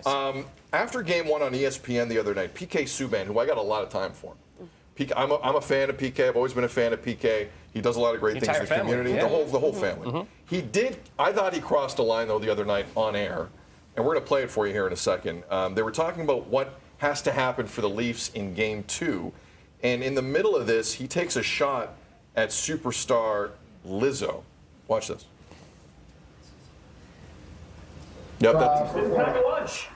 Nice. After game one on ESPN the other night, PK Subban, who I got a lot of time for. I'm a fan of PK. I've always been a fan of PK. He does a lot of great things in the community. Yeah. The whole family. He did. I thought he crossed a line though the other night on air, and we're going to play it for you here in a second. They were talking about what has to happen for the Leafs in game two, and in the middle of this, he takes a shot at superstar Lizzo. Watch this. Yep. Pack a lunch.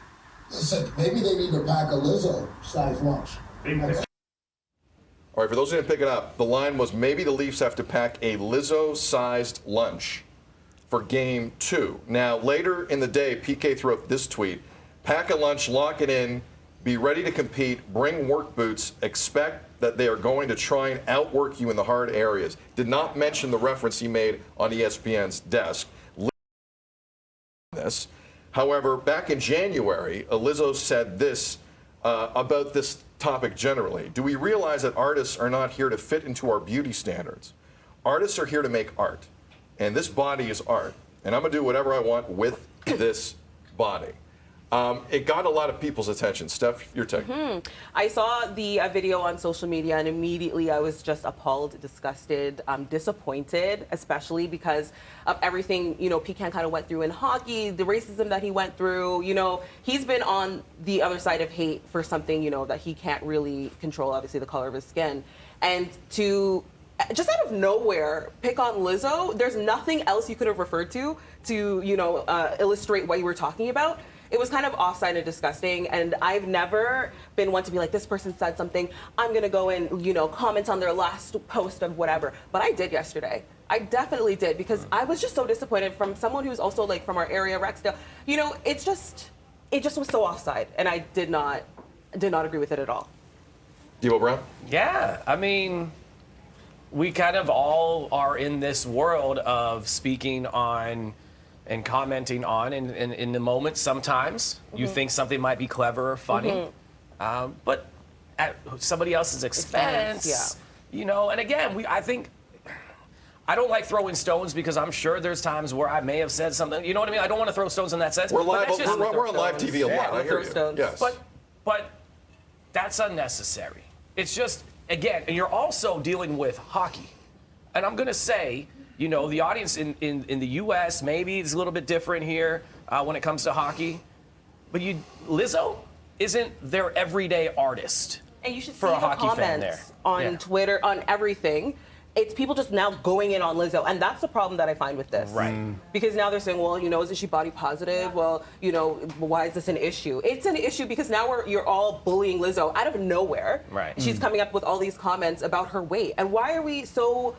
Listen, maybe they need to pack a Lizzo-sized lunch. All right, for those who didn't pick it up, the line was maybe the Leafs have to pack a Lizzo-sized lunch for game two. Now, later in the day, PK threw up this tweet: pack a lunch, lock it in, be ready to compete, bring work boots, expect that they are going to try and outwork you in the hard areas. Did not mention the reference he made on ESPN's desk. This. However, back in January, Lizzo said this about this topic generally. Do we realize that artists are not here to fit into our beauty standards? Artists are here to make art, and this body is art, and I'm going to do whatever I want with this body. It got a lot of people's attention. Steph, your take. I saw the video on social media, and immediately I was just appalled, disgusted, disappointed, especially because of everything, Pecan kind of went through in hockey, the racism that he went through. He's been on the other side of hate for something, that he can't really control, obviously the color of his skin. And to just out of nowhere pick on Lizzo, there's nothing else you could have referred to illustrate what you were talking about. It was kind of offside and disgusting, and I've never been one to be like, this person said something, I'm gonna go and, comment on their last post of whatever. But I did yesterday. I definitely did, because I was just so disappointed from someone who's also like from our area, Rexdale. It just was so offside, and I did not agree with it at all. Devo Brown? Yeah, I mean, we kind of all are in this world of speaking on and commenting on, and in the moment sometimes you think something might be clever or funny, but at somebody else's expense, and again, I don't like throwing stones, because I'm sure there's times where I may have said something, you know what I mean? I don't want to throw stones in that sense. We're live. We're on live TV a lot. I hear you. Yes. But that's unnecessary. It's just, again, and you're also dealing with hockey, and I'm going to say, the audience in the U.S., maybe it's a little bit different here when it comes to hockey. But Lizzo isn't their everyday artist. And you should see for a the hockey fan there. comments on Twitter, on everything. It's people just now going in on Lizzo, and that's the problem that I find with this. Right. Because now they're saying, well, isn't she body positive? Well, why is this an issue? It's an issue because now you're all bullying Lizzo out of nowhere. Right. She's coming up with all these comments about her weight. And why are we so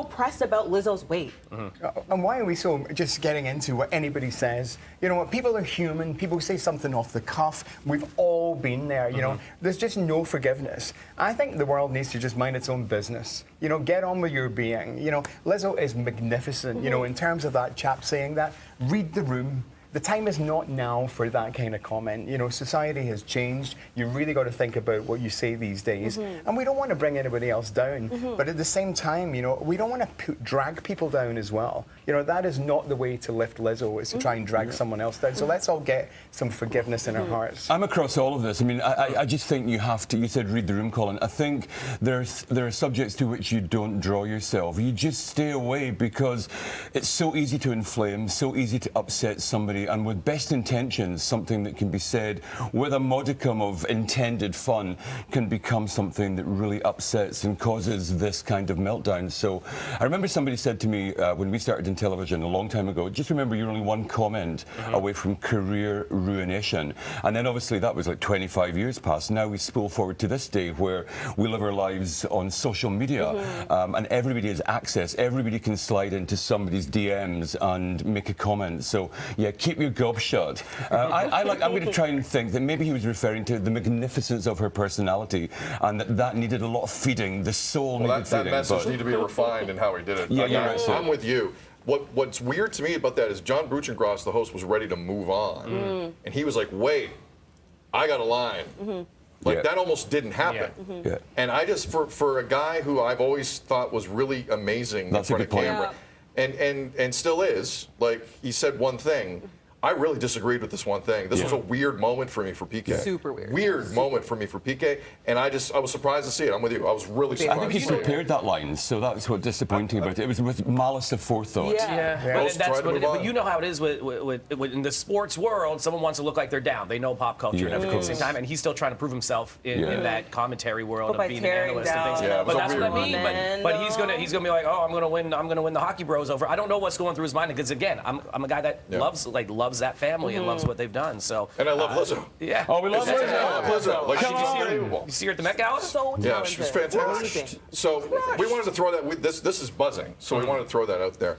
pressed about Lizzo's weight? And why are we so just getting into what anybody says? You know what? People are human. People say something off the cuff. We've all been there. There's just no forgiveness. I think the world needs to just mind its own business. Get on with your being. Lizzo is magnificent. In terms of that chap saying that, read the room. The time is not now for that kind of comment. Society has changed. You really got to think about what you say these days. And we don't want to bring anybody else down. But at the same time, we don't want to drag people down as well. That is not the way to lift Lizzo, is to try and drag someone else down. So let's all get some forgiveness in our hearts. I'm across all of this. I mean, I just think you have to, you said read the room, Colin. I think there are subjects to which you don't draw yourself. You just stay away, because it's so easy to inflame, so easy to upset somebody. And with best intentions, something that can be said with a modicum of intended fun can become something that really upsets and causes this kind of meltdown. So I remember somebody said to me when we started in television a long time ago, just remember you're only one comment away from career ruination. And then obviously that was like 25 years past. Now we spool forward to this day where we live our lives on social media, and everybody has access. Everybody can slide into somebody's DMs and make a comment. So yeah, keep your gob shut. I'm going to try and think that maybe he was referring to the magnificence of her personality, and that needed a lot of feeding. The soul needed feeding. That message needed to be refined in how he did it. Yeah, I'm with you. What's weird to me about that is John Buchengross, the host, was ready to move on, and he was like, "Wait, I got a line." That almost didn't happen. And I just, for a guy who I've always thought was really amazing in front of camera, and still is, like he said one thing. I really disagreed with this one thing. This was a weird moment for me for PK. Super weird. Weird moment for me for PK, and I was surprised to see it. I'm with you. I was really surprised. I think he to see it. prepared that line, so that's what's disappointing about it. It was with malice aforethought. Yeah. Most But, tried to move on. but you know how it is with in the sports world. Someone wants to look like they're down. They know pop culture and everything at the same time, and he's still trying to prove himself in that commentary world But by of being an tearing analyst and down things. Yeah, it was but a that's weird what I mean. moment. But he's gonna be like, oh, I'm gonna win the hockey bros over. I don't know what's going through his mind because again, I'm a guy that loves that family and loves what they've done. So And I love Lizzo. yeah. Oh, we love Exactly. Lizzo. I love Lizzo. Like, she's unbelievable. You see her at the Met Gala? So talented. Yeah, she was fantastic. Amazing. So we wanted to throw that. This is buzzing. So we wanted to throw that out there.